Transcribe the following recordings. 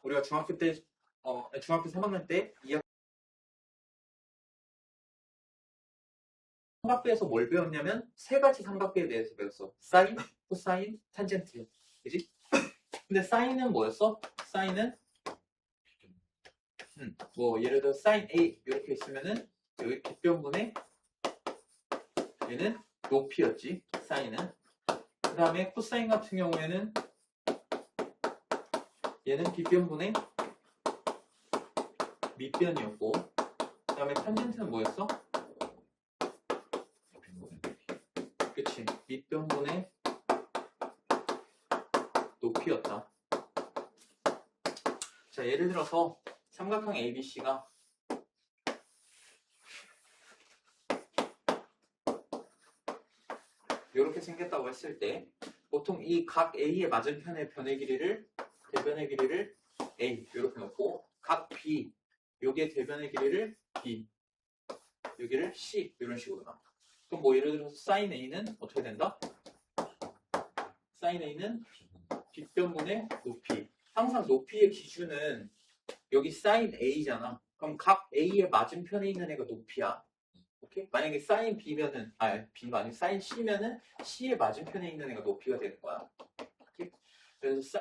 우리가 중학교 때, 중학교 3학년 때 삼각대에서 뭘 배웠냐면 세 가지 삼각대에 대해서 배웠어. 사인, 코사인, 탄젠트. 그지? 근데 사인은 뭐였어? 사인은 뭐 예를 들어 사인 A 이렇게 있으면은 여기 빗변분의 얘는 높이였지. 사인은. 그 다음에 코사인 같은 경우에는 얘는 빗변분의 밑변이었고, 그 다음에 탄젠트는 뭐였어? 그치. 밑변분의 높이였다. 자, 예를 들어서 삼각형 ABC가 이렇게 생겼다고 했을 때 보통 이 각 A의 맞은편의 변의 길이를 대변의 길이를 A 이렇게 놓고 각 B 여기에 대변의 길이를 B 여기를 C 이런 식으로 놔. 그럼 뭐 예를 들어서 사인 A는 어떻게 된다? 사인 A는 빗변분의 높이. 항상 높이의 기준은 여기 사인 A잖아. 그럼 각 A의 맞은편에 있는 애가 높이야. 오케이? 만약에 사인 B면은, B 만약에 사인 C면은 C의 맞은편에 있는 애가 높이가 되는 거야. 오케이? 그래서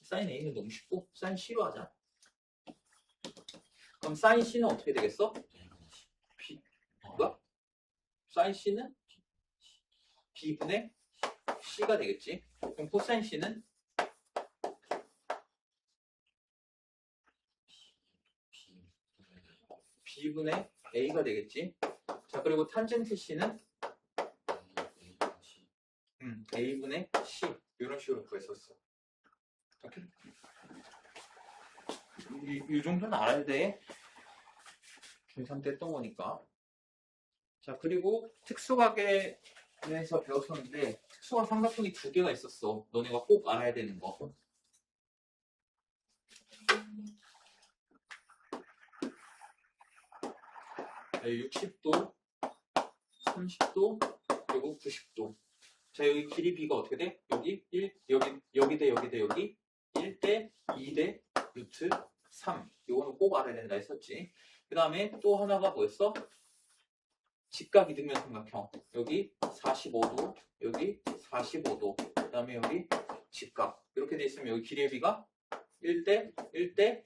사인 A는 너무 쉽고, 사인 C로 하자. 그럼 사인 C는 어떻게 되겠어? 뭐야? 사인 C는 B분의 C가 되겠지. 그럼 코사인 C는 B분의 A가 되겠지. 자, 그리고 탄젠트 C는 A분의 C 이런 식으로 구했었어. 오케이? 이 정도는 알아야 돼. 중3 때 했던 거니까. 자, 그리고 특수각에서 배웠었는데 특수각 삼각형이 두 개가 있었어. 너네가 꼭 알아야 되는 거. 60도, 30도, 그리고 90도. 자, 여기 길이 B가 어떻게 돼? 여기 1, 여기 대 여기 대 여기 1대 2대 루트 3. 이거는 꼭 알아야 된다 했었지. 그 다음에 또 하나가 뭐였어? 직각 이등변 삼각형. 여기 45도, 여기 45도. 그 다음에 여기 직각. 이렇게 돼 있으면 여기 길이의 B가 1대 1대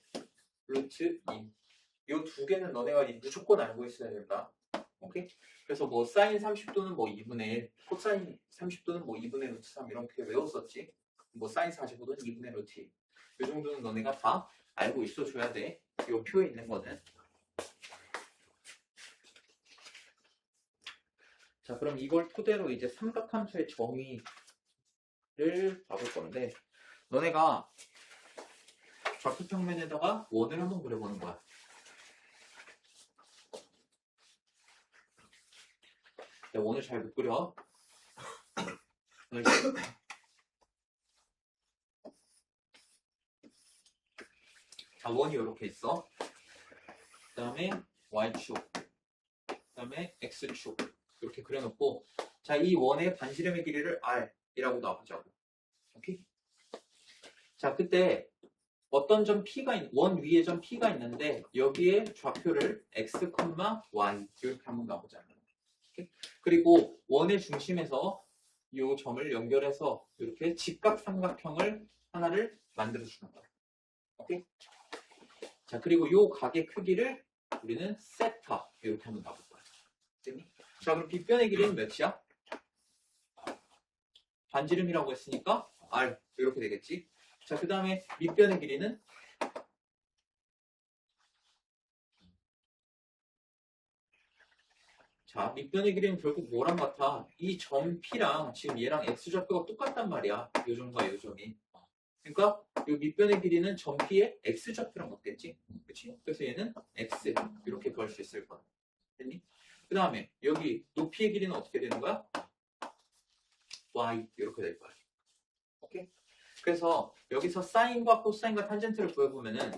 루트 2. 이 두 개는 너네가 무조건 알고 있어야 된다. 오케이? 그래서 뭐 사인 30도는 뭐 2분의 1, 코사인 30도는 뭐 2분의 루트 3 이렇게 외웠었지. 뭐 사인 45도는 2분의 루트 2. 이 정도는 너네가 다 알고 있어줘야 돼. 이 표에 있는 거는. 자, 그럼 이걸 토대로 이제 삼각함수의 정의를 봐볼 건데, 너네가 좌표평면에다가 원을 한번 그려보는 거야. 야, 원을 잘 못 그려. 자, 원이 이렇게 있어. 그 다음에 Y축, 그 다음에 X축 이렇게 그려놓고, 자, 이 원의 반지름의 길이를 R이라고 놔보자고. 오케이? 자, 그때 어떤 점 P가 원 위에 점 P가 있는데 여기에 좌표를 X, Y 이렇게 한번 놔보자. 오케이? 그리고 원의 중심에서 이 점을 연결해서 이렇게 직각 삼각형을 하나를 만들어 주는 거야. 오케이? 자, 그리고 이 각의 크기를 우리는 세타 이렇게 한번 놔볼 거야. 자, 그럼 빗변의 길이는 몇이야? 반지름이라고 했으니까 R 이렇게 되겠지. 자, 그 다음에 밑변의 길이는 자, 밑변의 길이는 결국 뭐랑 같아? 이 점 P랑 지금 얘랑 X좌표가 똑같단 말이야. 요 점과 요 점이. 그러니까 이 밑변의 길이는 점 P의 X좌표랑 같겠지? 그치? 그래서 얘는 X 이렇게 구할 수 있을 거야. 됐니? 그 다음에 여기 높이의 길이는 어떻게 되는 거야? Y 이렇게 될 거야. 오케이? 그래서 여기서 사인과 코사인과 탄젠트를 구해보면은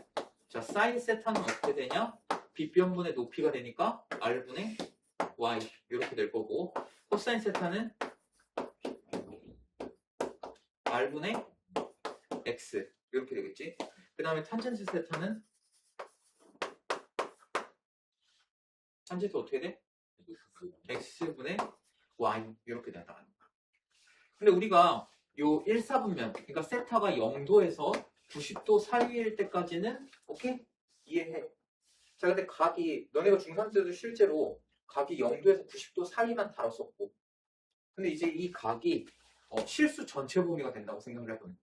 자, 사인 세타는 어떻게 되냐? 빗변분의 높이가 되니까 R분의 Y 이렇게 될 거고, 코사인 세타는 R분의 X 이렇게 되겠지. 그 다음에 탄젠트 세타는 탄젠트 어떻게 돼? x분의 y 이렇게 된다. 근데 우리가 요 1, 4분면 그러니까 세타가 0도에서 90도 사이일 때까지는 오케이? 이해해. 자, 근데 각이 너네가 중3 때도 실제로 각이 0도에서 90도 사이만 다뤘었고 근데 이제 이 각이 실수 전체 범위가 된다고 생각을 해보면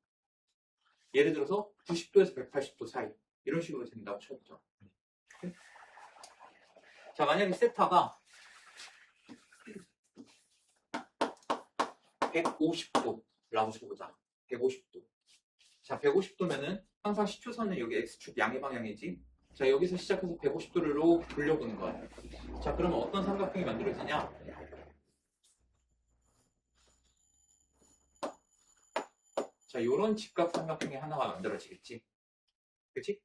예를 들어서 90도에서 180도 사이 이런 식으로 된다고 쳐보자. 자, 만약에 세타가 150도라고 쳐보자. 150도. 자, 150도면은 항상 시초선은 여기 x축 양의 방향이지. 자, 여기서 시작해서 150도로 돌려보는 거야. 자, 그러면 어떤 삼각형이 만들어지냐? 자, 요런 직각 삼각형이 하나가 만들어지겠지. 그치?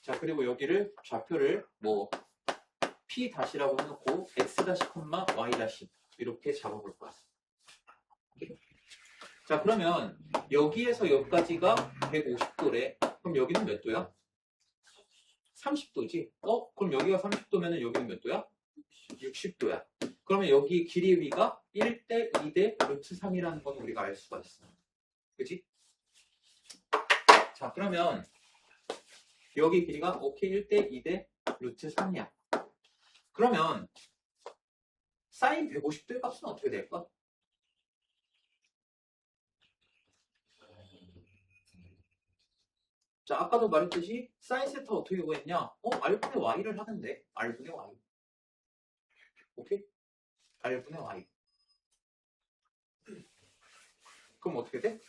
자, 그리고 여기를 좌표를 뭐 P 다시라고 해놓고 X 다시 콤마 Y 다시 이렇게 잡아볼 거야. 자, 그러면 여기에서 여기까지가 150도래. 그럼 여기는 몇 도야? 30도지? 그럼 여기가 30도면 여기는 몇 도야? 60도야. 그러면 여기 길이 위가 1대 2대 루트 3이라는 건 우리가 알 수가 있어. 그치? 자, 그러면 여기 길이가 오케이 1대 2대 루트 3이야. 그러면 사인 150도의 값은 어떻게 될까? 자, 아까도 말했듯이 사인 세타 어떻게 구했냐? R분의 Y를 하는데 R분의 Y. 오케이? R분의 Y. 그럼 어떻게 돼?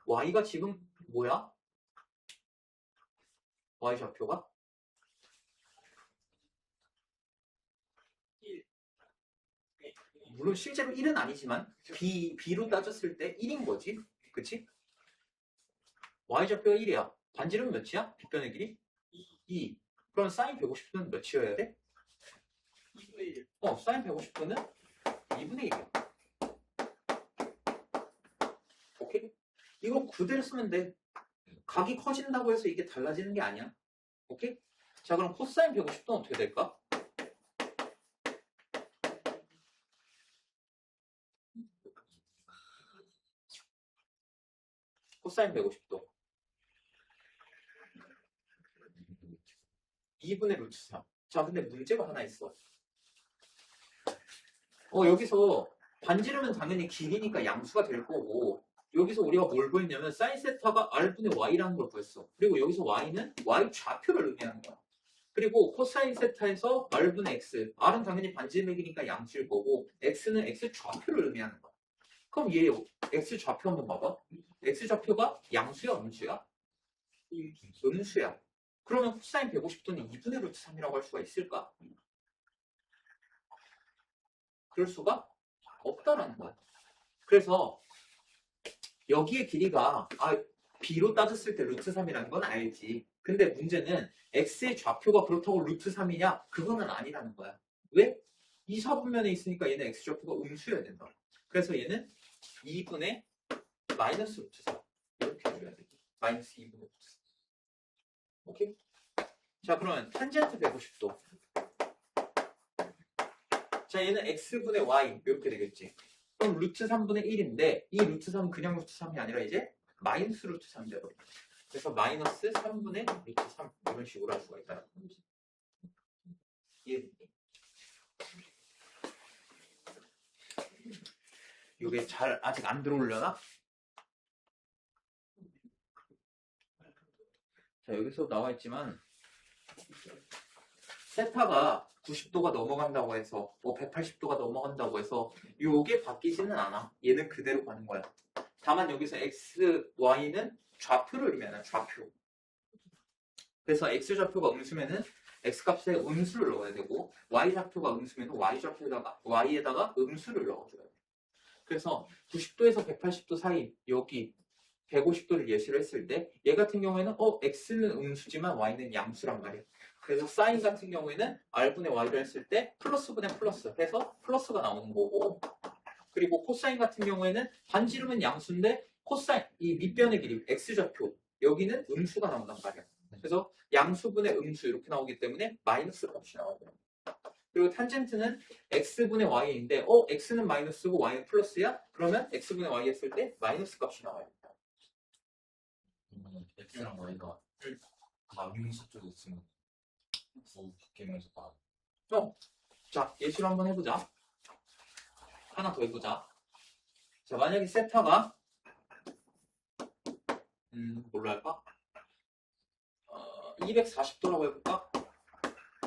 Y가 지금 뭐야? Y 좌표가? 1. 물론 실제로 1은 아니지만 B로 따졌을 때 1인 거지. 그치? Y 좌표가 1이야. 반지름은 몇이야? 빗변의 길이? 2. 그럼 사인 150도는 몇이어야 돼? 2분의 1. 사인 150도는 2분의 1이야. 오케이? 이거 그대로 쓰면 돼. 각이 커진다고 해서 이게 달라지는 게 아니야. 오케이? 자, 그럼 코사인 150도는 어떻게 될까? 코사인 150도 2분의 루트 3. 자, 근데 문제가 하나 있어. 여기서 반지름은 당연히 길이니까 양수가 될 거고 여기서 우리가 뭘 구했냐면 사인 세타가 R분의 Y라는 걸 구했어. 그리고 여기서 Y는 Y 좌표를 의미하는 거야. 그리고 코사인 세타에서 R분의 X. R은 당연히 반지름의 길이니까 양수일 거고 X는 X 좌표를 의미하는 거야. 그럼 얘 X 좌표 한번 봐봐. X 좌표가 양수야, 음수야? 음수야. 그러면 코사인 150도는 2분의 루트 3이라고 할 수가 있을까? 그럴 수가 없다라는 거야. 그래서 여기의 길이가 B로 따졌을 때 루트 3이라는 건 알지. 근데 문제는 X의 좌표가 그렇다고 루트 3이냐? 그거는 아니라는 거야. 왜? 이 사분면에 있으니까 얘는 X 좌표가 음수여야 된다. 그래서 얘는 2분의 마이너스 루트 3 이렇게 해줘야 돼. 마이너스 2분의 루트 3. 오케이? 자, 그러면 탄젠트 150도. 자, 얘는 X분의 Y 이렇게 되겠지. 그럼 루트 3분의 1인데 이 루트 3은 그냥 루트 3이 아니라 이제 마이너스 루트 3이 되거든. 그래서 마이너스 3분의 루트 3 이런 식으로 할 수가 있다. 이게 잘 아직 안 들어오려나? 자, 여기서 나와 있지만 세타가 90도가 넘어간다고 해서 180도가 넘어간다고 해서 요게 바뀌지는 않아. 얘는 그대로 가는 거야. 다만 여기서 x, y는 좌표를 의미하는 좌표. 그래서 x 좌표가 음수면은 x 값에 음수를 넣어야 되고 y 좌표가 음수면은 y 좌표에다가 y에다가 음수를 넣어줘야 돼. 그래서 90도에서 180도 사이 여기 150도를 예시로 했을 때 얘 같은 경우에는 x는 음수지만 y는 양수란 말이야. 그래서 사인 같은 경우에는 R분의 Y를 했을 때 플러스분의 플러스 해서 플러스가 나오는 거고 그리고 코사인 같은 경우에는 반지름은 양수인데 코사인 이 밑변의 길이 x좌표 여기는 음수가 나온단 말이야. 그래서 양수분의 음수 이렇게 나오기 때문에 마이너스 값이 나와요. 그리고 탄젠트는 x분의 y인데 x는 마이너스고 y는 플러스야? 그러면 x분의 y 했을 때 마이너스 값이 나와요. x랑 y가 음수 쪽에 있으면 바뀌면서 자, 예시로 한번 해보자. 하나 더 해보자. 자, 만약에 세타가 뭘로 할까? 240도라고 해볼까?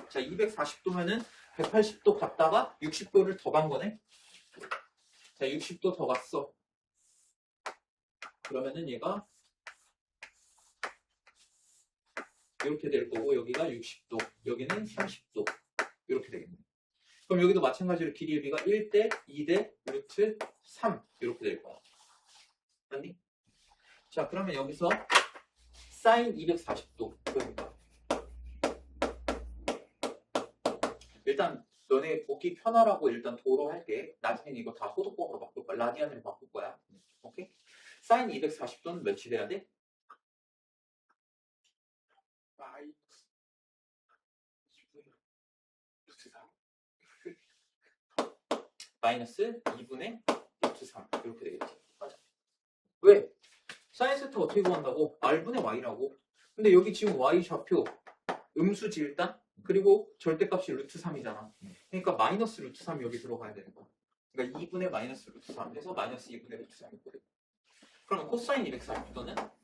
자, 240도면은 180도 갔다가 60도를 더 간 거네. 자, 60도 더 갔어. 그러면은 얘가 이렇게 될 거고 여기가 60도, 여기는 30도 이렇게 되겠네. 그럼 여기도 마찬가지로 길이의 비가 1대 2대 루트 3 이렇게 될 거야. 맞니? 자, 그러면 여기서 사인 240도 그러니까 일단 너네 보기 편하라고 일단 도로 할게. 나중에 이거 다 소득법으로 바꿀 거야. 라디안으로 바꿀 거야. 오케이? 사인 240도는 몇이 돼야 돼? 마이너스 2분의 루트 3 이렇게 되겠지. 맞아. 왜? 사인 세타 어떻게 구한다고? r분의 y라고. 근데 여기 지금 y 좌표 음수지 일단 그리고 절대값이 루트 3이잖아. 그러니까 마이너스 루트 3 여기 들어가야 되는 거야. 그러니까 2분의 마이너스 루트 3 해서 마이너스 2분의 루트 3이 되거든. 그러면 코사인 240도는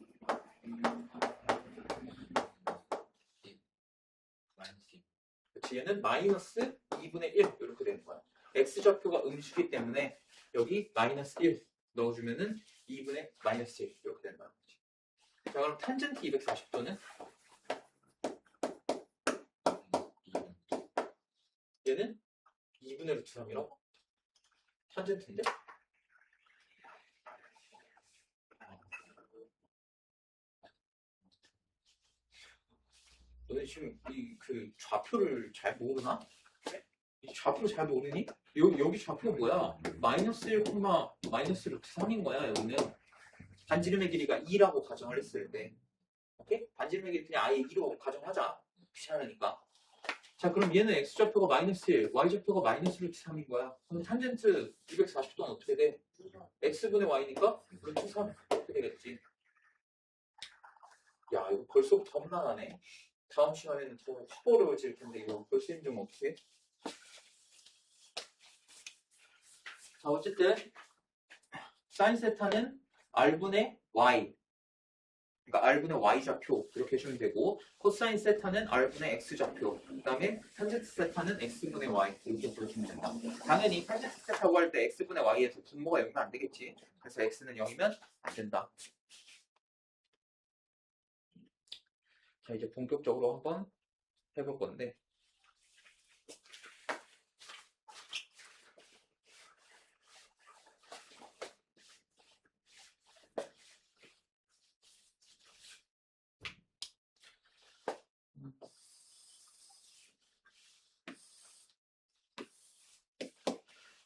그치, 얘는 마이너스 2분의 1 이렇게 되는 거야. x좌표가 음수기 때문에 여기 마이너스 1 넣어주면은 2분의 마이너스 1 이렇게 되는 거야. 자, 그럼 탄젠트 240도는 얘는 2분의 루트 3이라고? 탄젠트인데? 너네 지금 그 좌표를 잘 모르나? 이 좌표 잘 모르니? 여기 좌표가 뭐야? 마이너스 1, 마이너스 루트 3인 거야. 여기는 반지름의 길이가 2라고 가정을 했을 때, 오케이? 반지름의 길이 그냥 아예 2로 가정하자. 귀찮으니까. 자, 그럼 얘는 x좌표가 마이너스 1, y좌표가 마이너스 루트 3인 거야. 그럼 탄젠트 240도는 어떻게 돼? x분의 y니까 루트 3 이렇게 되겠지. 야, 이거 벌써부터 험난하네. 다음 시간에는 더 어려워질 텐데 이거 벌써 힘들면 어떡해? 자, 어쨌든 사인 세타는 r분의 y, 그러니까 r분의 y좌표 이렇게 해주면 되고, 코사인 세타는 r분의 x좌표, 그 다음에 탄젠트 세타는 x분의 y 이렇게 보여주면 된다. 당연히 탄젠트 세타 구할 때 x분의 y에서 분모가 0이면 안 되겠지. 그래서 x는 0이면 안 된다. 자, 이제 본격적으로 한번 해볼 건데,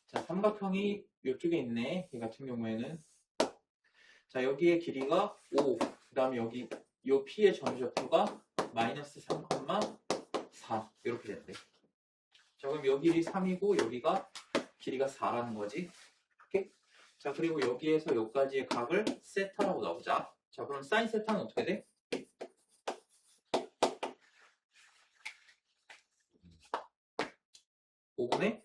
자, 삼각형이 이쪽에 있네. 이 같은 경우에는 자, 여기의 길이가 5, 그 다음에 여기 요 P의 전좌표가 마이너스 3,4 이렇게 된대. 자, 그럼 여기 길이 3이고 여기가 길이가 4라는 거지. 오케이? 자, 그리고 여기에서 여기까지의 각을 세타라고 나오자. 자, 그럼 사인 세타는 어떻게 돼? (5분의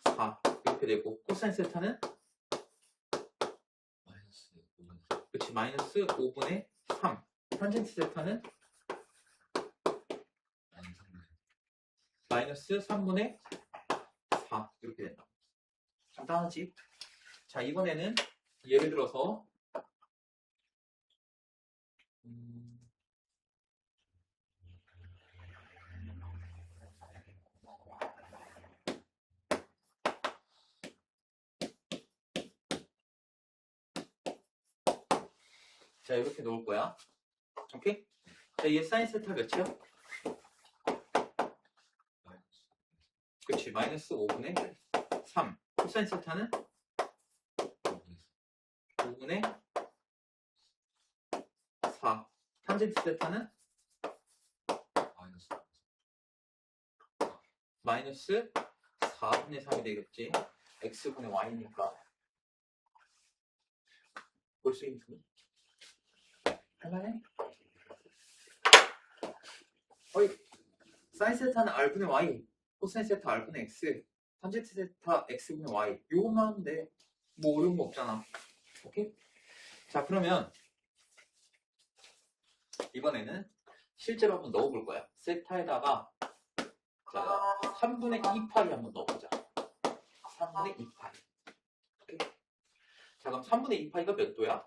4) 이렇게 되고, 코사인 세타는 그치, 마이너스 5분의 3. 탄젠트 세타는 마이너스 3분의 4 이렇게 된다. 간단하지? 자, 이번에는 예를 들어서 자, 이렇게 놓을 거야. 오케이? 자, 얘 사인 세타 몇이야? 그치, 마이너스 5분의 3. 코사인 세타는 2분의 4. 탄젠트 세타는 마이너스 4분의 3이 되겠지. x분의 y니까. 볼 수 있니? 할만해? 어이, 사인 세타는 r분의 y, 코사인 세타 r분의 x, 탄젠트 세타 x분의 y. 요것만 하면 돼. 뭐 어려운 거 없잖아. 오케이? 자, 그러면 이번에는 실제로 한번 넣어볼 거야. 세타에다가 자, 3분의 2파이 한번 넣어보자. 3분의 2파이. 오케이? 자, 그럼 3분의 2파이가 몇 도야?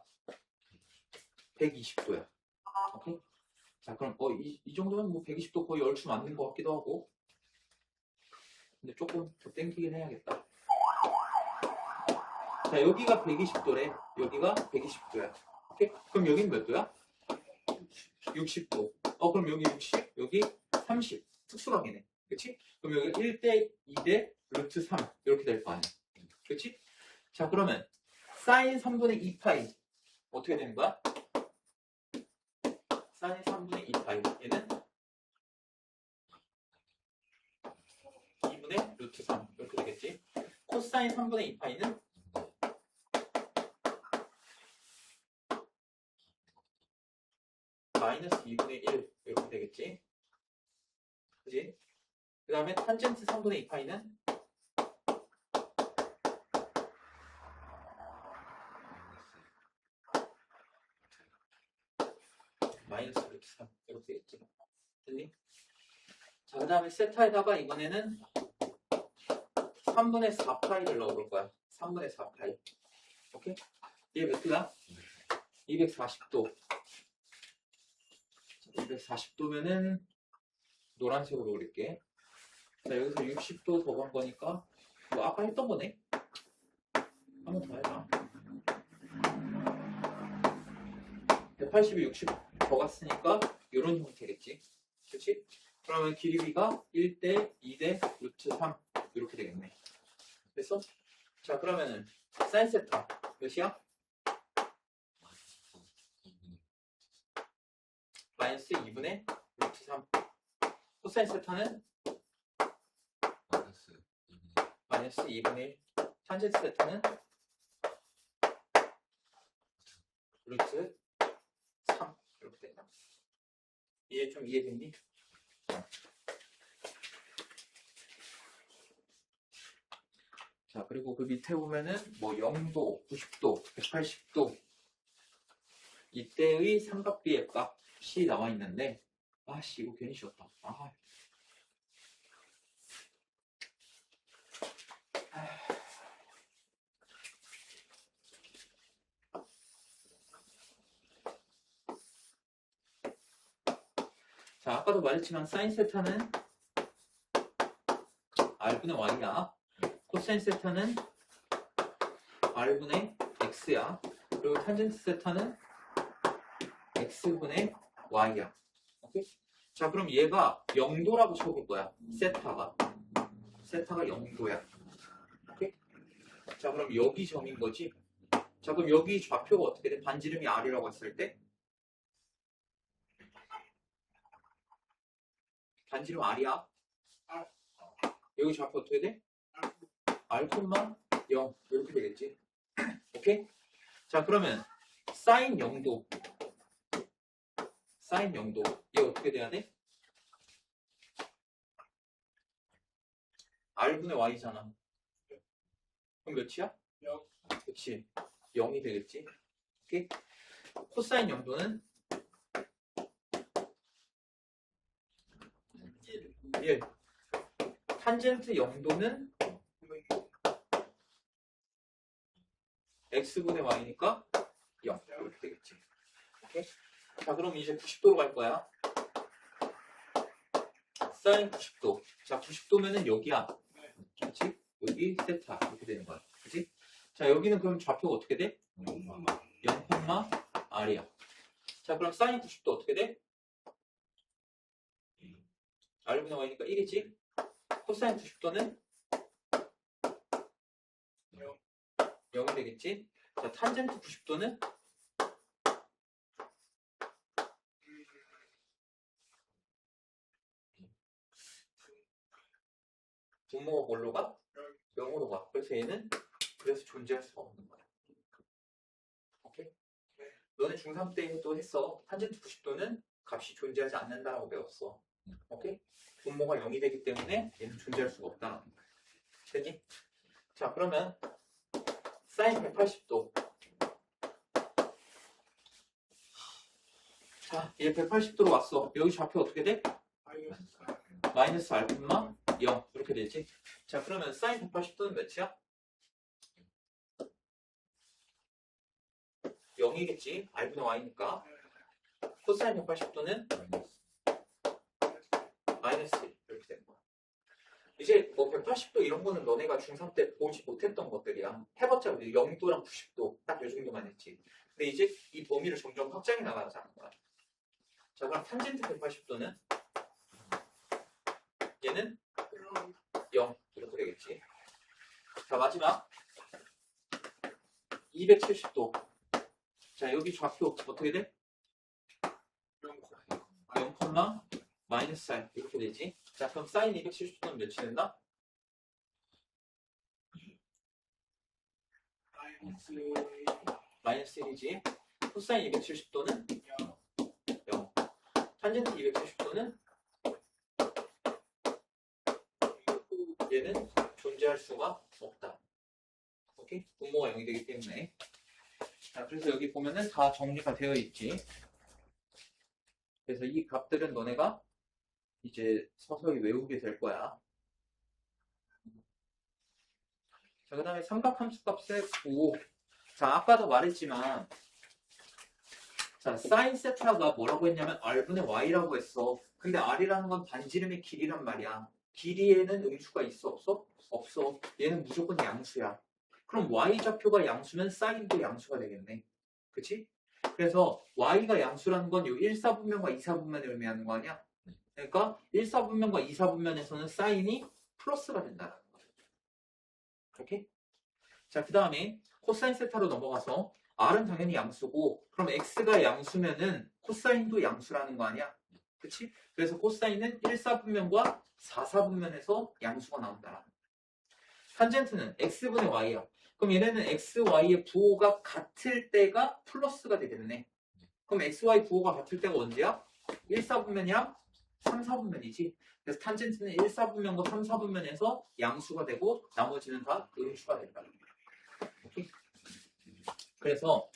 120도야. 오케이? 자, 그럼 이 정도면 뭐 120도 거의 얼추 맞는 것 같기도 하고. 근데 조금 더 땡기긴 해야겠다. 자, 여기가 120도래. 여기가 120도야. 오케이? 그럼 여기는 몇 도야? 60도. 그럼 여기 60, 여기 30. 특수각이네. 그치? 그럼 여기 1대 2대 루트 3 이렇게 될 거 아니야. 그치? 자, 그러면 사인 3분의 2파이 어떻게 되는 거야? 사인 3분의 2파이 얘는 2분의 루트 3 이렇게 되겠지? 코사인 3분의 2파이는 마이너스 2분의 1 이렇게 되겠지? 그치? 그 다음에 탄젠트 3분의 2파이는 마이너스 루트 3 이렇게 되겠지? 됐니? 자, 그 다음에 세타에다가 이번에는 3분의 4파이를 넣어볼 거야. 3분의 4파이. 오케이? 얘 몇 도야? 240도. 240도면은 노란색으로 그릴게. 자, 여기서 60도 더 간 거니까 뭐 아까 했던 거네. 한 번 더 해봐. 180에 60 더 갔으니까 이런 형태겠지. 그렇지? 그러면 길이가 1대 2대 루트 3 이렇게 되겠네. 됐어? 자, 그러면은 사인 세타 몇이야? 마이너스 2분의 루트 3. 코사인 세타는 마이너스 2분의 1. 탄젠트 세타는 루트 3 이렇게 된다. 이해 좀 이해됐니? 자, 그리고 그 밑에 보면은 뭐 0도, 90도, 180도 이때의 삼각비의 값이 나와 있는데 아씨 이거 괜히 쉬웠다. 자, 아까도 말했지만 사인 세타는 r분의 y야. 코사인 세타는 r분의 x야. 그리고 탄젠트 세타는 x분의 y야. 오케이? 자, 그럼 얘가 0도라고 쳐볼 거야. 세타가 0도야. 오케이? 자, 그럼 여기 점인 거지. 자, 그럼 여기 좌표가 어떻게 돼? 반지름이 r이라고 했을 때 반지름 r이야. 여기 좌표 어떻게 돼? r, 0 이렇게 되겠지. 오케이? 자, 그러면 사인 0도 얘 어떻게 돼야 돼? r분의 y잖아. 그럼 몇이야? 0. 그치. 0이 되겠지. 오케이? 코사인 0도는 1. 탄젠트 0도는 x분의 y니까 0 이렇게 되겠지. 오케이? 자, 그럼 이제 90도로 갈 거야. 사인 90도. 자, 90도면은 여기야. 그렇지? 여기 세타 이렇게 되는 거야. 그렇지? 자, 여기는 그럼 좌표가 어떻게 돼? 0,r이야. 자, 그럼 사인 90도 어떻게 돼? r분의 y니까 1이지? 코사인 90도는 0이 되겠지? 자, 탄젠트 90도는 분모가 뭘로 가? 0으로 가. 그래서 얘는 그래서 존재할 수가 없는 거야. 오케이? 너네 중3 때도 했어. 탄젠트 90도는 값이 존재하지 않는다라고 배웠어. 오케이? 분모가 0이 되기 때문에 얘는 존재할 수가 없다. 됐니? 자, 그러면 사인 180도. 자, 얘 180도로 왔어. 여기 좌표 어떻게 돼? 마이너스 R, 0 이렇게 되지. 자, 그러면 사인 180도는 몇이야? 0이겠지. R분의 Y니까. 코사인 180도는 마이너스 1 이렇게 되는 거야. 이제 뭐 180도 이런 거는 너네가 중3 때 보지 못했던 것들이야. 해봤자 우리 0도랑 90도 딱 이 정도만 했지. 근데 이제 이 범위를 점점 확장해 나가자는 거야. 자, 그럼 탄젠트 180도는 얘는 0 이렇게 되겠지. 자, 마지막 270도. 자, 여기 좌표 어떻게 돼? 0, 마이너스 R 이렇게 되지. 자, 그럼 사인 270도는 몇이 된다? 마이너스 1이지. 코사인 270도는 0. 탄젠트 270도는 얘는 존재할 수가 없다. 오케이? 분모가 0이 되기 때문에. 자, 그래서 여기 보면은 다 정리가 되어 있지. 그래서 이 값들은 너네가 이제 서서히 외우게 될 거야. 자, 그 다음에 삼각함수 값의 구호. 자, 아까도 말했지만, 자, 사인 세타가 뭐라고 했냐면 R분의 Y라고 했어. 근데 R이라는 건 반지름의 길이란 말이야. 길이에는 음수가 있어, 없어? 없어. 얘는 무조건 양수야. 그럼 Y-좌표가 양수면 사인도 양수가 되겠네. 그치? 그래서 Y가 양수라는 건 요 1사분면과 2사분면을 의미하는 거 아니야? 그러니까 1사분면과 2사분면에서는 사인이 플러스가 된다는 거야. 오케이? 자, 그 다음에 코사인 세타로 넘어가서 R은 당연히 양수고 그럼 X가 양수면은 코사인도 양수라는 거 아니야? 그치? 그래서 코사인은 1사분면과 4사분면에서 양수가 나온다라는 거야. 탄젠트는 X분의 Y야. 그럼 얘네는 X, Y의 부호가 같을 때가 플러스가 되겠네. 그럼 X, Y 부호가 같을 때가 언제야? 1사분면이랑 3사분면이지. 그래서 탄젠트는 1사분면과 3사분면에서 양수가 되고 나머지는 다 음수가 된다. 오케이? 그래서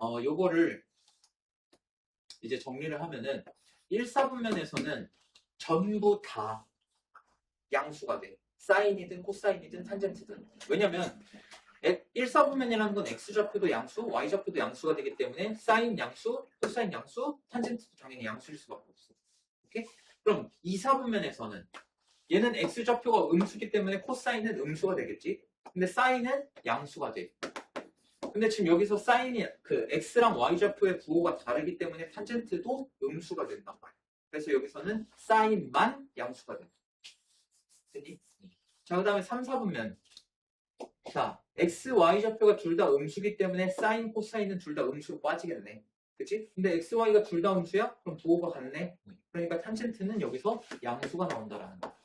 요거를 이제 정리를 하면은 1사분면에서는 전부 다 양수가 돼. 사인이든 코사인이든 탄젠트든. 왜냐면 1사분면이라는 건 X좌표도 양수, Y좌표도 양수가 되기 때문에 사인 양수, 코사인 양수, 탄젠트도 당연히 양수일 수밖에 없어. 오케이? 그럼 2사분면에서는 얘는 X좌표가 음수기 때문에 코사인은 음수가 되겠지. 근데 사인은 양수가 돼. 근데 지금 여기서 사인이 그 X랑 Y좌표의 부호가 다르기 때문에 탄젠트도 음수가 된단 말이야. 그래서 여기서는 사인만 양수가 된다. 됐니? 자, 그 다음에 3, 4분면. 자, X, Y좌표가 둘 다 음수기 때문에 사인, 코사인은 둘 다 음수로 빠지겠네. 그치? 근데 X, Y가 둘 다 음수야? 그럼 부호가 같네. 그러니까 탄젠트는 여기서 양수가 나온다라는 거야.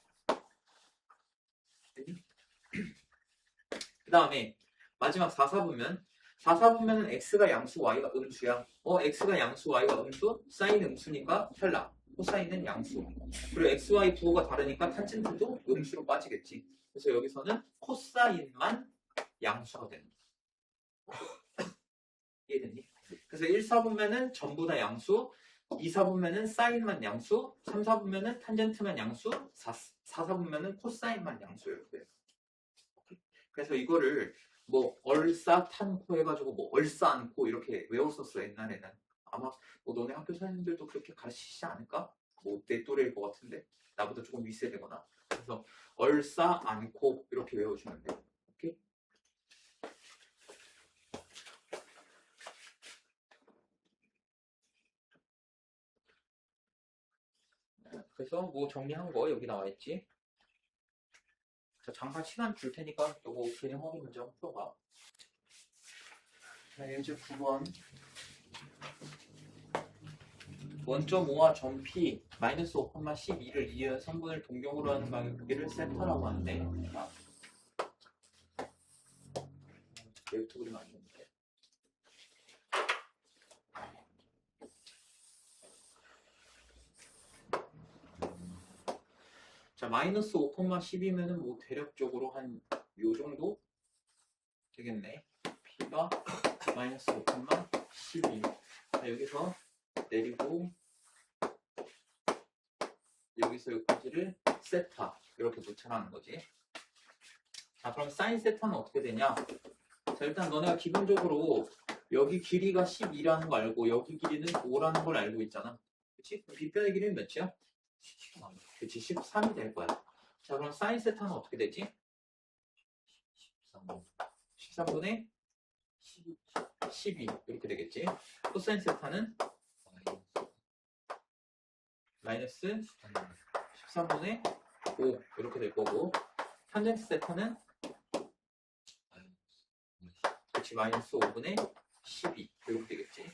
그 다음에 마지막 4, 4분면. 4, 4분면은 X가 양수, Y가 음수야. X가 양수, Y가 음수, 사인 음수니까 탈락. 코사인은 양수. 그리고 X, Y 부호가 다르니까 탄젠트도 음수로 빠지겠지. 그래서 여기서는 코사인만 양수가 되는 거야. 이해됐니? 그래서 1, 4분면은 전부 다 양수, 2, 4분면은 사인만 양수, 3, 4분면은 탄젠트만 양수, 4, 4분면은 코사인만 양수 이렇게. 그래서 이거를 뭐 얼싸탄코 해가지고 뭐 얼싸안코 이렇게 외웠었어 옛날에는. 아마 뭐 너네 학교 선생님들도 그렇게 가르치시지 않을까? 뭐 내 또래일 것 같은데 나보다 조금 윗세대거나. 그래서 얼싸안코 이렇게 외워주면 돼. 오케이? 그래서 뭐 정리한 거 여기 나와 있지. 자, 잠깐 시간 줄 테니까 요거 개념 확인 문제 한번 풀어봐. 자, 예제 9번. 원점5와 점 P 마이너스 5,12를 이어 3분을 동경으로 하는 방의 크기를 세타라고 하는데 얘부터 그리면 안 되는데. 자, 마이너스 5,12면은 뭐 대략적으로 한 요 정도 되겠네. P가 마이너스 5,12. 자, 여기서 내리고 여기서 여기까지를 세타 이렇게 도착하는 거지. 자, 그럼 사인 세타는 어떻게 되냐? 자, 일단 너네가 기본적으로 여기 길이가 12라는 거 알고 여기 길이는 5라는 걸 알고 있잖아. 그치? 빗변의 길이는 몇이야? 13. 그치, 13이 될 거야. 자, 그럼 사인 세타는 어떻게 되지? 13분의 12 이렇게 되겠지. 코사인 세타는 마이너스 13분의 5 이렇게 될 거고, 탄젠트 세타는 그치, 마이너스 5분의 12 이렇게 되겠지.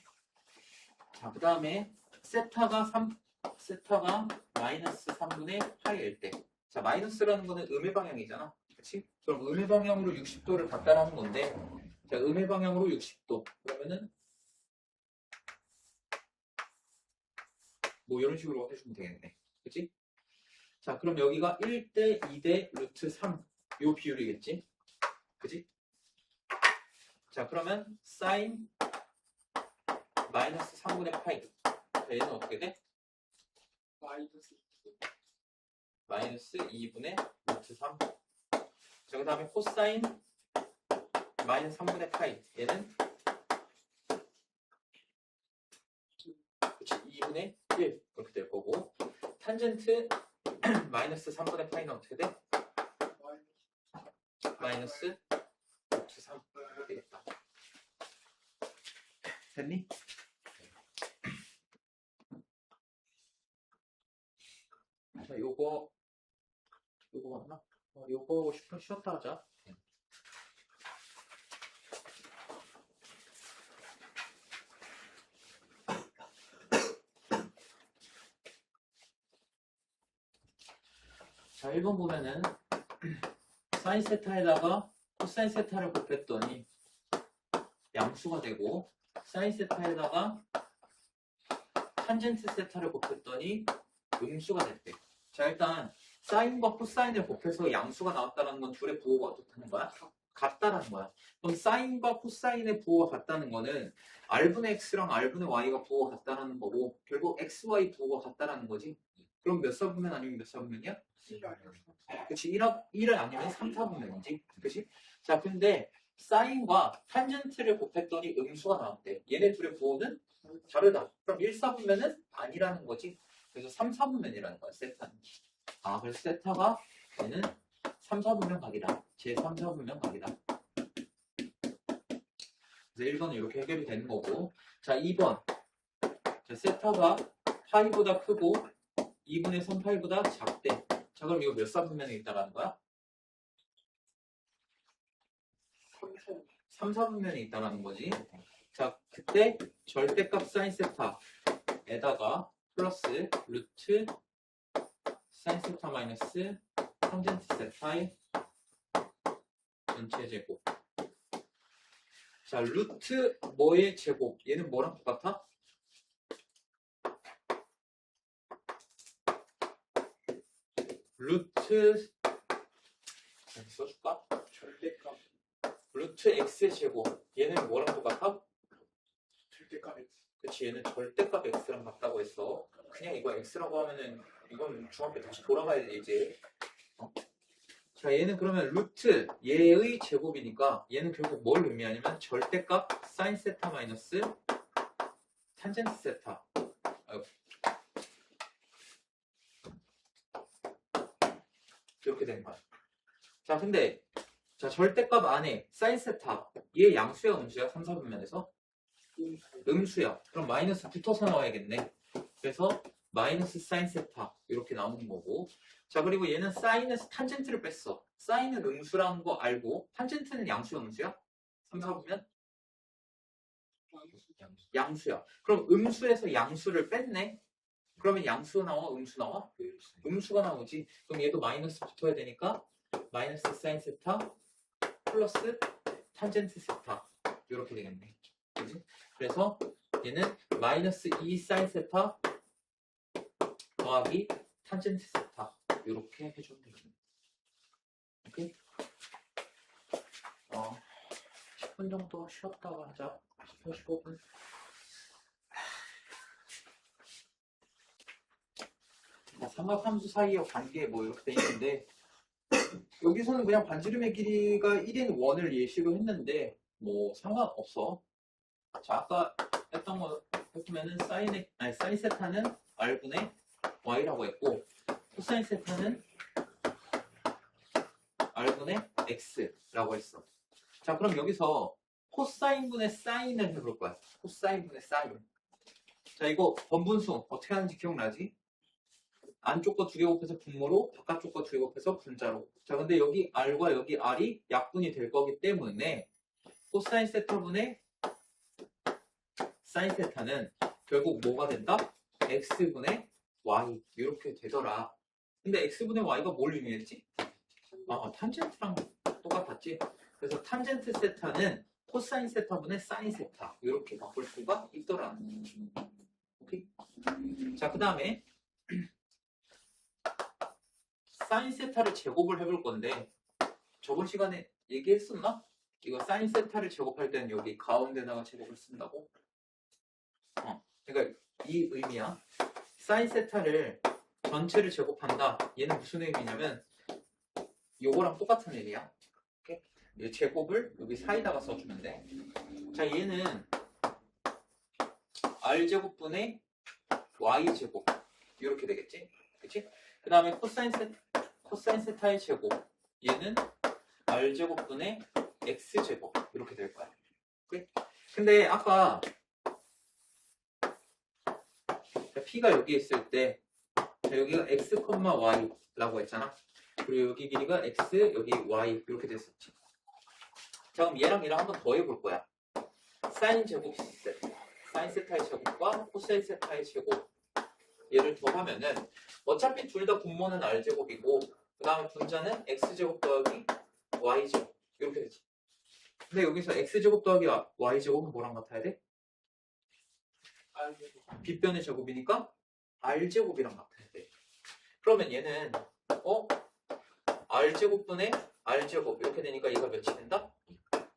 자, 그 다음에 세타가 마이너스 3분의 파이일 때, 자, 마이너스라는 거는 음의 방향이잖아. 그치? 그럼 음의 방향으로 60도를 갖다라는 건데, 자, 음의 방향으로 60도 그러면은 뭐 이런 식으로 해주면 되겠네. 그치? 자, 그럼 여기가 1대 2대 루트 3 요 비율이겠지? 그치? 자, 그러면 사인 마이너스 3분의 파이. 자, 얘는 어떻게 돼? 마이너스 2분의 루트 3. 자, 그 다음에 코사인 마이너스 3분의 파이. 얘는 그치, 2분의 1 이렇게 될 거고, 탄젠트 마이너스 3분의 파이는 어떻게 돼? 마이너스 루트 3 이렇게 되겠다. 됐니? 자, 요거 맞나? 요거 10분 쉬었다 하자. 자, 1번 보면은 사인 세타에다가 코사인 세타를 곱했더니 양수가 되고, 사인 세타에다가 탄젠트 세타를 곱했더니 음수가 됐대. 자, 일단 사인과 코사인을 곱해서 양수가 나왔다는 건 둘의 부호가 어떻다는 거야? 같다라는 거야. 그럼 사인과 코사인의 부호가 같다는 거는 R분의 X랑 R분의 Y가 부호가 같다는 거고, 결국 XY 부호가 같다라는 거지. 그럼 몇 사분면 아니면 몇 사분면이야? 그치, 1은 아니면 3사분면이지. 그치? 자, 근데 사인과 탄젠트를 곱했더니 음수가 나왔대. 얘네 둘의 부호는 다르다. 그럼 1사분면은 아니라는 거지. 그래서 3사분면이라는 거야, 세타는. 아, 그래서 세타가 얘는 3사분면 각이다. 제 3사분면 각이다. 그래서 1번은 이렇게 해결이 되는 거고. 자, 2번. 자, 세타가 파이보다 크고 2분의 3파이보다 작대. 자, 그럼 이거 몇 사분면에 있다라는 거야? 3사분면에 있다라는 거지. 자, 그때 절대값 사인 세타에다가 플러스 루트 사인 세타 마이너스 탄젠트 세타의 전체 제곱. 자, 루트 뭐의 제곱? 얘는 뭐랑 똑같아? 루트 써줄까? 절대값 루트 x의 제곱. 얘는 뭐랑 똑같아? 절대값 x. 그치, 얘는 절대값 x랑 같다고 했어. 그냥 이거 x라고 하면은 이건 중학교 다시 돌아가야 돼 이제. 자, 얘는 그러면 루트 얘의 제곱이니까 얘는 결국 뭘 의미하냐면 절대값 사인 세타 마이너스 탄젠트 세타. 이렇게 된 거야. 자, 근데 자, 절대값 안에 사인 세타 얘 양수야 음수야? 3, 4분면에서 음수야. 그럼 마이너스 붙어서 나와야겠네. 그래서 마이너스 사인 세타 이렇게 나오는 거고. 자, 그리고 얘는 사인에서 탄젠트를 뺐어. 사인은 음수라는 거 알고 탄젠트는 양수야 음수야? 3, 4분면? 양수. 양수야. 그럼 음수에서 양수를 뺐네? 그러면 양수 나와? 음수 나와? 일수. 음수가 나오지. 그럼 얘도 마이너스 붙어야 되니까 마이너스 사인 세타 플러스 탄젠트 세타 이렇게 되겠네. 그지? 그래서 얘는 마이너스 2 사인 세타 더하기 탄젠트 세타 이렇게 해주면 되겠네. 오케이? 10분 정도 쉬었다가 하자. 10분, 15분. 삼각함수 사이의 관계 뭐 이렇게 돼 있는데 여기서는 그냥 반지름의 길이가 1인 원을 예시로 했는데 뭐 상관없어. 자, 아까 했던 거 보면은 사인 세타는 r분의 y라고 했고 코사인 세타는 r분의 x라고 했어. 자, 그럼 여기서 코사인분의 사인을 해볼 거야. 코사인분의 사인. 자, 이거 번분수 어떻게 하는지 기억나지? 안쪽 거 두 개 곱해서 분모로, 바깥쪽 거 두 개 곱해서 분자로. 자, 근데 여기 r과 여기 r이 약분이 될 거기 때문에 코사인 세타분의 사인 세타는 결국 뭐가 된다? x분의 y 이렇게 되더라. 근데 x분의 y가 뭘 의미했지? 탄젠트랑 똑같았지. 그래서 탄젠트 세타는 코사인 세타분의 사인 세타 이렇게 바꿀 수가 있더라. 오케이. 자, 그 다음에 사인 세타를 제곱을 해볼 건데 저번 시간에 얘기했었나? 이거 사인 세타를 제곱할 때는 여기 가운데다가 제곱을 쓴다고. 그러니까 이 의미야. 사인 세타를 전체를 제곱한다. 얘는 무슨 의미냐면 요거랑 똑같은 의미야. 오케이? 이 제곱을 여기 사이다가 써주면 돼. 자, 얘는 r제곱분의 y제곱 이렇게 되겠지? 그치? 그 다음에 코사인 세타의 제곱 얘는 r제곱분의 x제곱 이렇게 될 거야. 오케이? 근데 아까 p가 여기 있을 때 여기가 x, y라고 했잖아. 그리고 여기 길이가 x, 여기 y 이렇게 됐었지. 자, 그럼 얘랑 한번 더 해볼 거야. 사인 세타의 제곱과 코사인 세타의 제곱 얘를 더하면은 어차피 둘 다 분모는 r제곱이고 그 다음에 분자는 x제곱 더하기 y제곱 이렇게 되지. 근데 여기서 x제곱 더하기 y제곱은 뭐랑 같아야 돼? 빗변의 제곱이니까 r제곱이랑 같아야 돼. 그러면 얘는 r제곱분의 r제곱 이렇게 되니까 얘가 몇이 된다?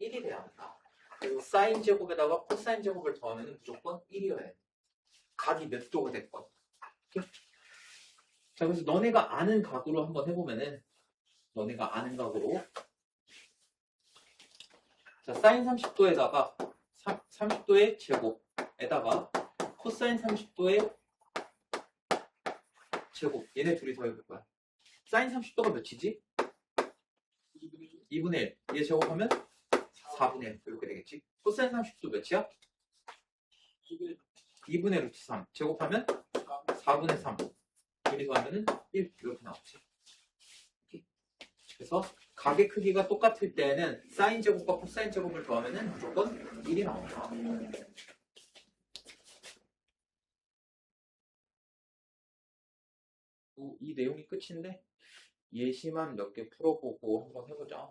1이 돼야 한다. 그리고 사인 제곱에다가 코사인 제곱을 더하면 무조건 1이어야 돼. 각이 몇 도가 됐건. 오케이? 자, 그래서 너네가 아는 각으로 한번 해보면은 너네가 아는 각으로 자, 사인 30도에다가 30도의 제곱에다가 코사인 30도의 제곱 얘네 둘이 더해볼 거야. 사인 30도가 몇이지? 2분의 1. 얘 제곱하면 4분의 1 이렇게 되겠지. 코사인 30도 몇이야? 2분의 루트 3 제곱하면 4분의 3 둘이 더하면 1 이렇게 나오지. 그래서 각의 크기가 똑같을 때는 사인 제곱과 코사인 제곱을 더하면 무조건 1이 나온다. 이 내용이 끝인데 예시만 몇 개 풀어보고 한번 해보자.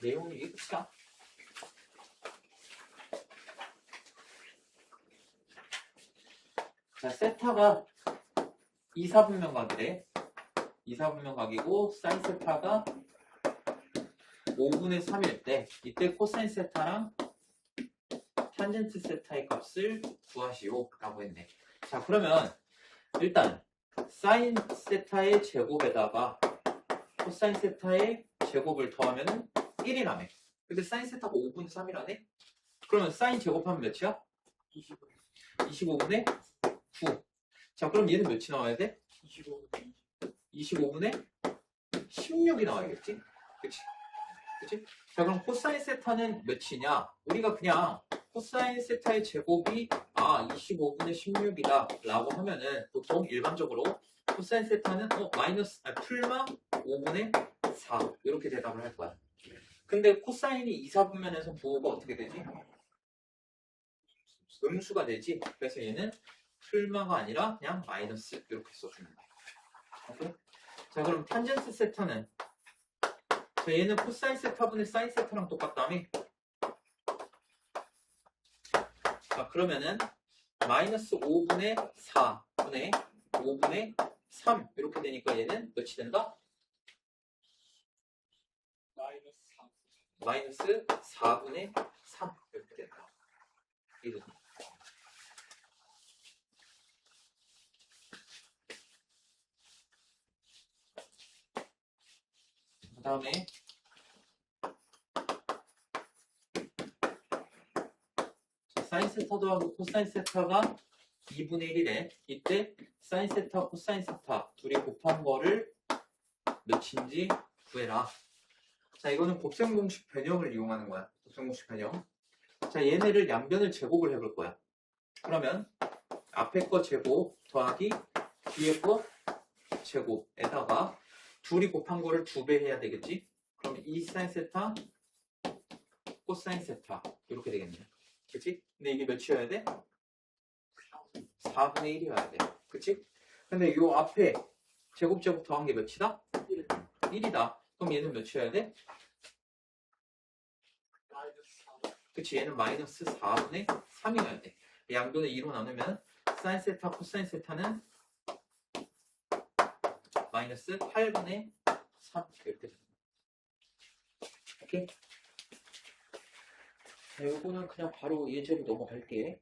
내용이 이게 끝이야. 자, 세타가 2사분면각이래. 2사분면각이고 사인 세타가 5분의 3일 때 이때 코사인 세타랑 탄젠트 세타의 값을 구하시오 라고 했네. 자, 그러면 일단 사인 세타의 제곱에다가 코사인 세타의 제곱을 더하면 1이라며. 근데 사인 세타가 5분의 3이라네? 그러면 사인 제곱하면 몇이야? 25분의 9. 자, 그럼 얘는 몇이 나와야 돼? 25분의 16이 나와야겠지? 그치? 그치? 자, 그럼 코사인 세타는 몇이냐? 우리가 그냥 코사인 세타의 제곱이 25분의 16이다 라고 하면은 보통 일반적으로 코사인 세타는 풀마 5분의 4 이렇게 대답을 할 거야. 근데 코사인이 이사분면에서 부호가 어떻게 되지? 음수가 되지. 그래서 얘는 풀마가 아니라 그냥 마이너스 이렇게 써주는 거야. 오케이? 자, 그럼 탄젠트 세타는 자, 얘는 코사인 세타분의 사인 세타랑 똑같다며? 자, 그러면은 마이너스 5분의 4분의 5분의 3 이렇게 되니까 얘는 몇이 된다? 마이너스 4분의 3 이렇게 된다. 이거죠. 그 다음에 사인 세타 더하고 코사인 세타가 2분의 1이래. 이때 사인 세타, 코사인 세타 둘이 곱한 거를 몇인지 구해라. 자, 이거는 곱셈 공식 변형을 이용하는 거야. 곱셈 공식 변형. 자, 얘네를 양변을 제곱을 해볼 거야. 그러면 앞에 거 제곱 더하기 뒤에 거 제곱에다가 둘이 곱한 거를 2배 해야 되겠지? 그럼 2 사인 세타, 코사인 세타 이렇게 되겠네. 그치? 근데 이게 몇이어야 돼? 4분의 1이어야 돼. 그치? 근데 요 앞에 제곱 더한 게 몇이다? 1이다. 그럼 얘는 몇이어야 돼? 그치? 얘는 마이너스 4분의 3이어야 돼. 양변을 2로 나누면 사인 세타, 코사인 세타는 마이너스 8분의 3 이렇게 됩니다. 오케이? 자, 요거는 그냥 바로 예제로 넘어갈게.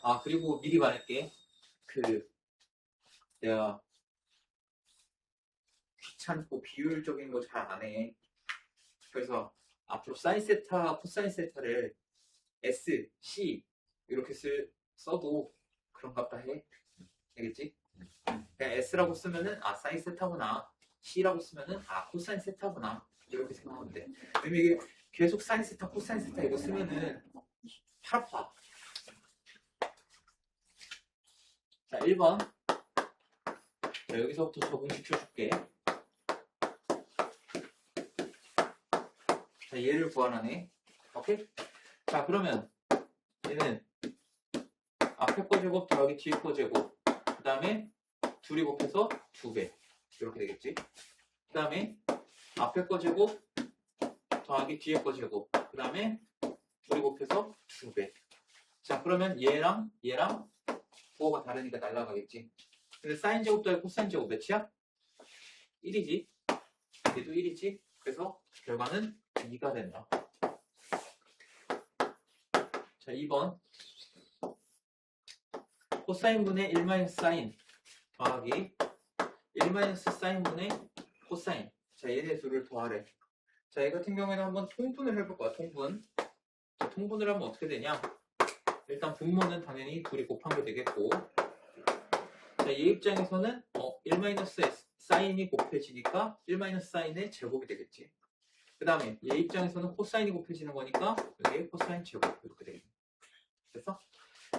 아, 그리고 미리 말할게. 내가 귀찮고 비율적인 거 잘 안 해. 그래서 앞으로 사인 세타, 코사인 세타를 S, C 이렇게 써도 그런 값다 해. 알겠지? 그냥 S라고 쓰면은 사인 세타구나. C라고 쓰면은 코사인 세타구나. 이렇게 생각하면 돼. 왜냐면 이게 계속 사인 세타, 코사인 세타 이거 쓰면은 팔 아파. 자, 1번. 자, 여기서부터 적응시켜줄게. 자, 얘를 구하라네. 오케이? 자, 그러면 얘는 앞에 거 제곱 더하기 뒤에 거 제곱. 그 다음에 둘이 곱해서 2배. 이렇게 되겠지? 그 다음에 앞에 거 제곱 더하기 뒤에 거 제곱. 그 다음에 둘이 곱해서 2배. 자, 그러면 얘랑 부호가 다르니까 날라가겠지. 근데 사인 제곱 더하기 코사인 제곱 몇이야? 1이지. 얘도 1이지. 그래서 결과는 2가 된다. 자, 2번. 코사인분의 1-사인 더하기 1-사인분의 코사인. 자, 얘네 둘을 더하래. 자, 얘 같은 경우에는 한번 통분을 해볼 거야. 통분. 자, 통분을 하면 어떻게 되냐? 일단 분모는 당연히 둘이 곱한 게 되겠고. 자, 얘 입장에서는 1-사인이 곱해지니까 1-사인의 제곱이 되겠지. 그 다음에 얘 입장에서는 코사인이 곱해지는 거니까 여기에 코사인 제곱 이렇게 되겠네. 됐어?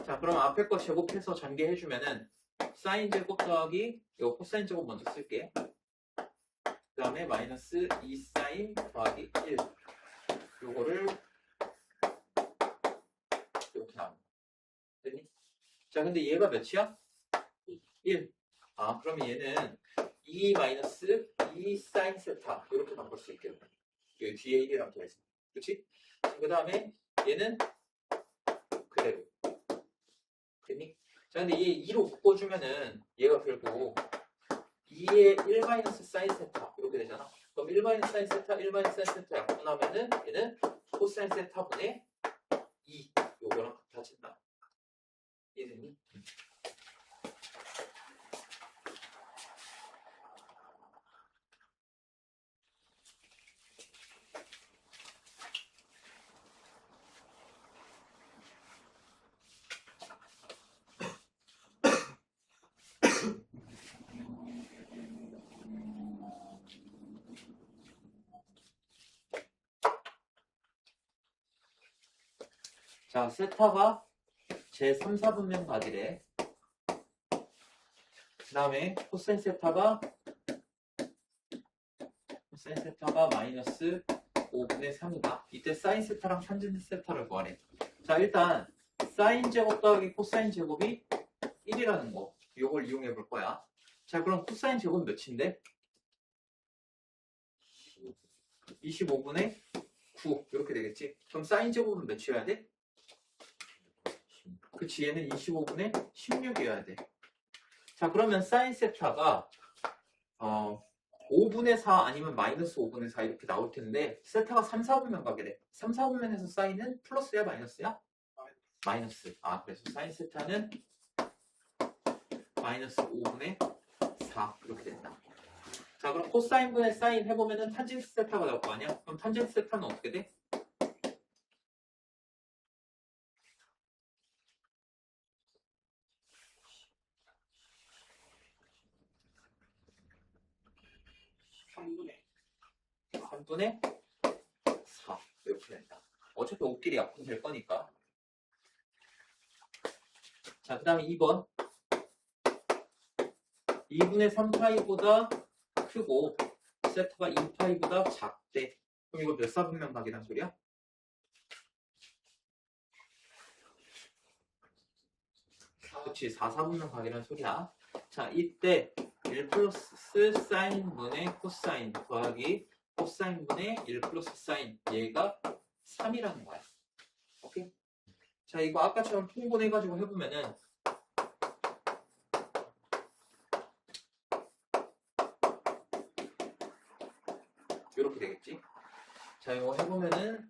자, 그럼 앞에 거 제곱해서 전개해주면은 사인 제곱 더하기 이거 코사인 제곱 먼저 쓸게. 그 다음에 마이너스 2사인 더하기 1 요거를 이렇게 나옵니다. 됐니? 자, 근데 얘가 몇이야? 1. 그러면 얘는 2 사인 세타 이렇게 바꿀 수 있겠네. 여기 뒤에 1이랑 더해서. 그치? 그 다음에 얘는 그대로. 됐니? 자, 근데 얘 2로 바꿔주면은 얘가 결국 2의 1-사인 세타 이렇게 되잖아. 그럼 1-사인 세타, 1-사인 세타 약분하면은 얘는 코사인 세타분의 2 요거랑 같아진다. 이해됐니? 자, 세타가 제 3, 4분면 각이래. 그 다음에 코사인 세타가 마이너스 5분의 3이다. 이때 사인 세타랑 탄젠트 세타를 구하래. 자, 일단 사인 제곱 더하기 코사인 제곱이 1이라는 거. 이걸 이용해 볼 거야. 자, 그럼 코사인 제곱은 몇인데? 25분의 9 이렇게 되겠지. 그럼 사인 제곱은 몇이어야 돼? 그치, 얘는 25분의 16이어야 돼. 자, 그러면 사인 세타가 5분의 4 아니면 마이너스 5분의 4 이렇게 나올 텐데 세타가 3, 4분면 가게 돼. 3, 4분면에서 사인은 플러스야 마이너스야? 마이너스. 아, 그래서 사인 세타는 마이너스 5분의 4 이렇게 된다. 자, 그럼 코사인 분의 사인 해보면은 탄젠트 세타가 나올 거 아니야? 그럼 탄젠트 세타는 어떻게 돼? 삼분의 4 이렇게 된다. 어차피 5끼리 약분될 거니까. 자, 그 다음에 2번 2분의 3파이보다 크고 세타가 2파이보다 작대. 그럼 이거 몇 사분면 각이란 소리야? 그치, 4사분면 각이란 소리야. 자, 이때 1 플러스 사인분의 코사인 더하기 코사인분의 1 플러스 사인, 얘가 3이라는 거야. 오케이? 자, 이거 아까처럼 통분해가지고 해보면은 이렇게 되겠지? 자, 이거 해보면은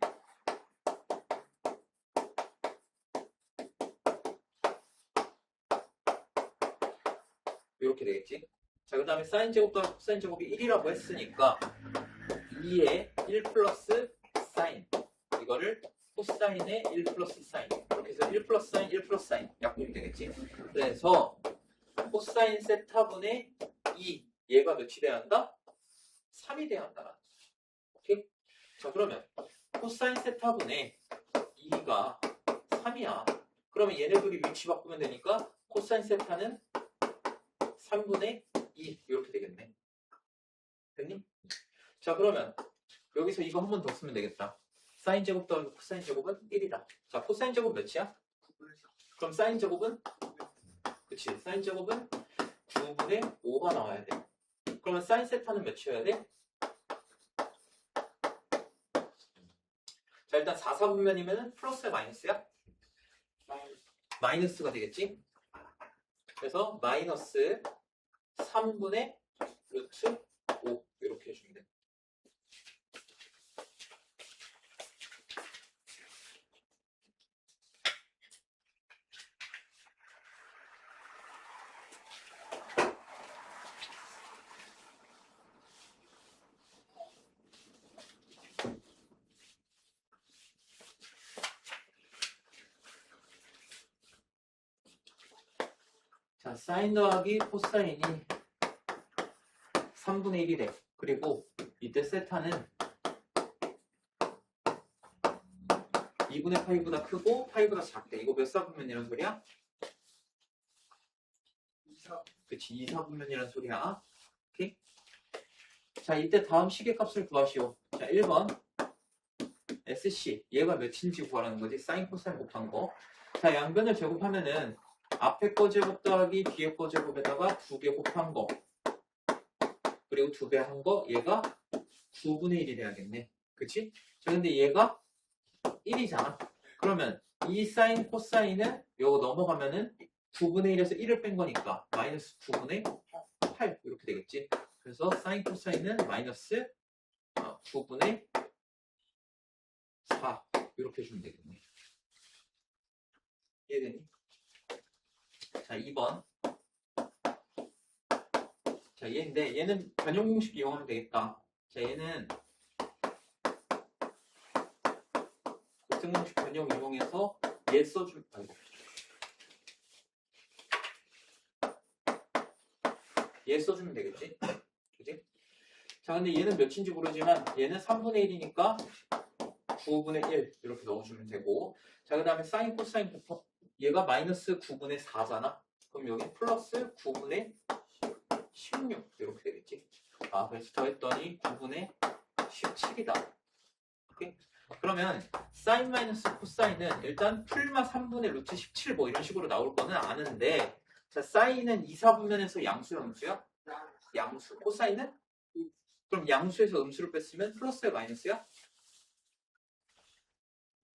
이렇게 되겠지? 자, 그 다음에 사인 제곱과 코사인 제곱이 1이라고 했으니까 2에 1 플러스 사인, 이거를 코사인의 1 플러스 사인, 이렇게 해서 1 플러스 사인, 1 플러스 사인 약분이 되겠지? 그래서 코사인 세타분의 2, 얘가 몇이 돼야 한다? 3이 돼야 한다. 오케이? 자, 그러면 코사인 세타분의 2가 3이야. 그러면 얘네 둘이 위치 바꾸면 되니까 코사인 세타는 3분의 2 이렇게 되겠네. 됐니? 자, 그러면 여기서 이거 한 번 더 쓰면 되겠다. 사인 제곱 더하기 코사인 제곱은 1이다. 자, 코사인 제곱 몇이야? 그럼 사인 제곱은? 그치, 사인 제곱은 9분의 5가 나와야 돼. 그러면 사인 세타는 몇이어야 돼? 자, 일단 4, 4분면이면 플러스야 마이너스야? 마이너스가 되겠지? 그래서 마이너스 3분의 루트 5 이렇게 해주면 돼. 자, 사인 더하기 코사인이 3분의 1이래. 그리고 이때 세타는 2분의 파이보다 크고 파이보다 작대. 이거 몇 사분면이란 소리야? 2사. 그치, 2사분면이란 소리야. 오케이? 자, 이때 다음 시계값을 구하시오. 자, 1번 SC, 얘가 몇인지 구하라는 거지. 사인 코사인 곱한 거. 자, 양변을 제곱하면은 앞에 거 제곱 더하기 뒤에 거 제곱에다가 2개 곱한 거, 그리고 2배 한 거, 얘가 9분의 1이 돼야겠네. 그치? 자, 근데 얘가 1이잖아. 그러면 이 사인 코사인은 요거 넘어가면은 9분의 1에서 1을 뺀 거니까 마이너스 9분의 8 이렇게 되겠지. 그래서 사인 코사인은 마이너스 9분의 4 이렇게 해주면 되겠네. 이해되니? 자, 2번. 자, 얘인데 얘는 변형 공식 이용하면 되겠다. 자, 얘는 곱셈 공식 변형 이용해서 얘 써줄, 아이고. 얘 써주면 되겠지? 그지? 자, 근데 얘는 몇인지 모르지만 얘는 3분의 1이니까 9분의 1 이렇게 넣어주면 되고, 자, 그 다음에 사인 코사인 곱하 얘가 마이너스 9분의 4잖아. 그럼 여기 플러스 9분의 16 이렇게 되겠지. 아, 그래서 더했더니 9분의 17이다. 오케이? 그러면 사인 마이너스 코사인은 일단 풀마 3분의 루트 17 뭐 이런 식으로 나올 거는 아는데, 자, 사인은 2, 4분면에서 양수야 음수야? 양수. 코사인은? 그럼 양수에서 음수를 뺐으면 플러스야 마이너스야?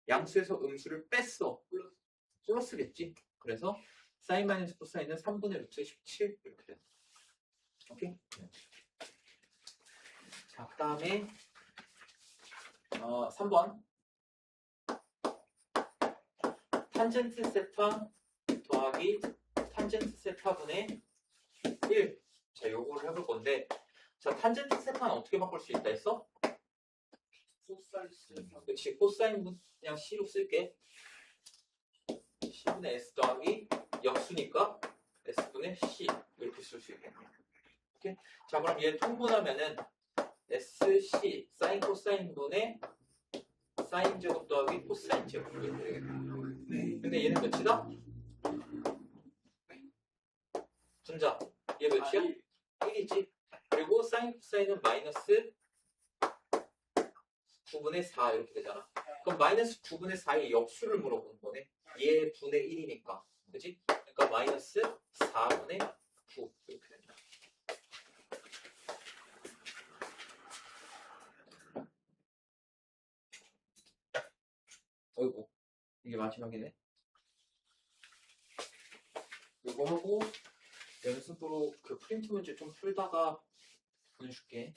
양수에서 음수를 뺐어. 플러스겠지. 그래서 사인 마이너스 코사인은 3분의 루트 17 이렇게 된다. 오케이? 자, 그 다음에 3번 탄젠트 세타 더하기 탄젠트 세타분의 1. 자, 요거를 해볼 건데, 자, 탄젠트 세타는 어떻게 바꿀 수 있다 했어? 소사이스. 그렇지. 코사인 그냥 C로 쓸게. C분의 S 더하기 역수니까 S분의 C 이렇게 쓸 수 있겠네. 오케이? 자, 그럼 얘 통분하면은 SC 사인 코사인분의 사인 제곱 더하기 코사인 제곱 이렇게 되겠네. 근데 얘는 몇이다? 분자. 얘 몇이야? 1이지. 그리고 사인 코사인은 마이너스 9분의 4 이렇게 되잖아. 그럼 마이너스 9분의 4의 역수를 물어보는 거네. 얘 분의 1이니까. 그지? 그러니까 마이너스 4분의 9 이렇게 된다. 어이구, 이게 마지막이네. 이거 하고 연습으로 그 프린트 문제 좀 풀다가 보내줄게.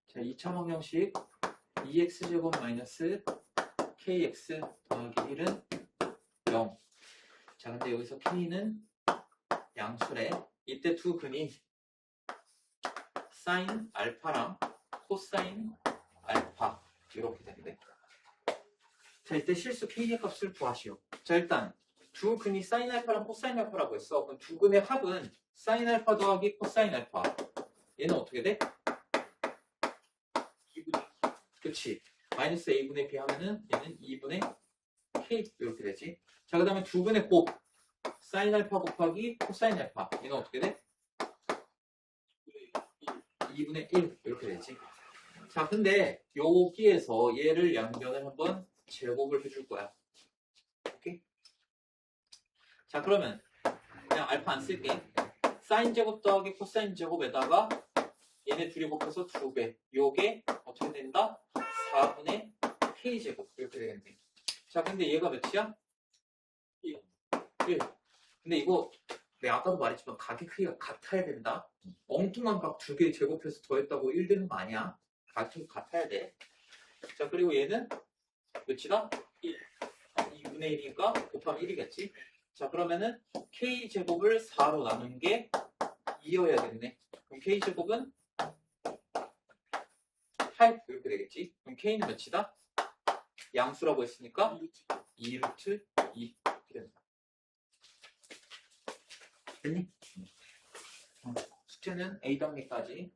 자, 2차 방정식 2x제곱 마이너스 kx 더하기 1은 0. 자, 근데 여기서 k는 양수래. 이때 두 근이 사인 알파랑 코사인 알파 이렇게 되는데, 자, 이때 실수 k의 값을 구하시오. 자, 일단 두 근이 사인 알파랑 코사인 알파라고 했어. 그럼 두 근의 합은 사인 알파 더하기 코사인 알파. 얘는 어떻게 돼? 그치. 마이너스 a분의 b 하면은 얘는 2분의 k 이렇게 되지. 자, 그 다음에 두 근의 곱 사인 알파 곱하기 코사인 알파. 얘는 어떻게 돼? 2분의 1 이렇게 되지. 자, 근데 여기에서 얘를 양변을 한번 제곱을 해줄 거야. 오케이? 자, 그러면 그냥 알파 안 쓸게. 사인 제곱 더하기 코사인 제곱에다가 얘네 둘이 곱해서 2배. 요게 어떻게 된다? 4분의 k제곱 이렇게 되겠네. 자, 근데 얘가 몇이야? 1. 근데 이거 내가 아까도 말했지만 각의 크기가 같아야 된다. 엉뚱한 각 두 개 제곱해서 더했다고 1 되는 거 아니야. 각이 같아야 돼. 자, 그리고 얘는 몇이다? 1. 2분의 1이니까 곱하면 1이겠지. 자, 그러면은 k제곱을 4로 나눈 게 2여야겠네. 그럼 k제곱은 8 이렇게 되겠지. 그럼 k는 몇이다? 양수라고 했으니까 2루트 2 이렇게 된다. 됐니? 숙제는 A 단계까지